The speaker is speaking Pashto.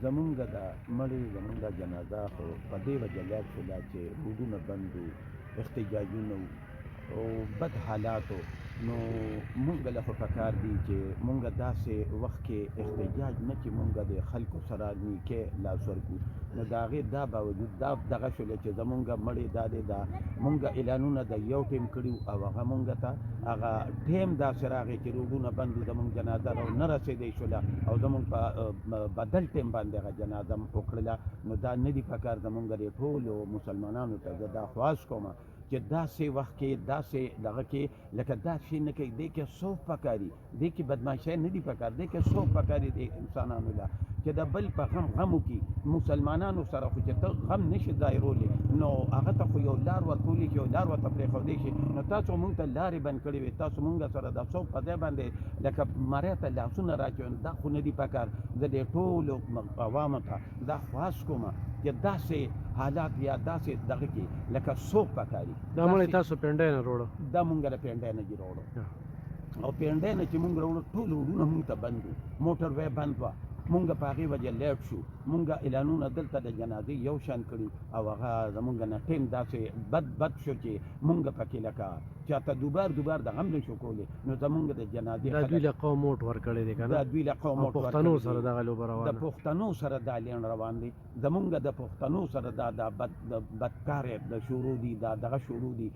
زمونږ د مړي زمونږ د جنازه خو په دې وجه لاړ شوله چې رودونه بند وو، احتجاجونه وو او بد حالاتو. نو مونږ له خو پکار دي چې مونږ داسې وخت کې احتجاج نه چې مونږ د خلکو سره نیکۍ لاس ورکړو. نو د هغې دا باوجود دا دغه شوله چې زمونږ مړی دا دی دا مونږ اعلانونه د یو ټیم کړي او هغه مونږ ته هغه ټیم داسې راغی چې روډونه بند وو، زمونږ جنازه را نه رسېدی شوله او زمونږ په بدل ټیم باندې هغه جنازه وکړله. نو دا نه دي پکار زمونږ د ټولو مسلمانانو ته زه دا خواست کوم چې داسې وخت کې داسې دغه کې لکه دا شی نه کوي، دې کې صوف پکاري، دې کې بدماشۍ نه دي پکار، دې کې صوف پکاري دې انسانانو له چې د بل په غم وکړي. مسلمانانو سره خو چې ته غم نشي ظاهرولی نو هغه ته خو یو لار ورکولی چې یو لار ورته پرېښودی شي. نو تاسو مونږ ته لارې بند کړې وې، تاسو مونږ سره د صوف په ځای باندې لکه مرۍ ته لاسونه راچوئ، دا خو نه دي پکار. زه دې ټولو عوامو ته دا خواست کوم چې داسې حالات یا داسې دغه کې لکه صوف پکاري. دا مړی تاسو پنډۍ نه روړه؟ دا مونږ له پنډۍ نه دي راوړو او پنډۍ نه چې مونږ راوړو ټول روډونه مونږ ته بند وو، موټر وی بند وه، مونږ په هغې وجه لیټ شو. مونږ اعلانونه دلته د جنازې یو شان کړي او هغه زمونږ نه ټیم داسې بد شو چې مونږ پکې لکه چاته دوبار د غم نه شو کولی. نو زمونږ د جنازې دا دوی له قوم موټ ورکړی دی که نه؟ دا دوی له قوم موټ پښتنو سره دغه لوبه روانه؟ د پښتنو سره دا لین روان دی، زمونږ د پښتنو سره دا بدکارې د شروع دي، دا دغه شروع دي.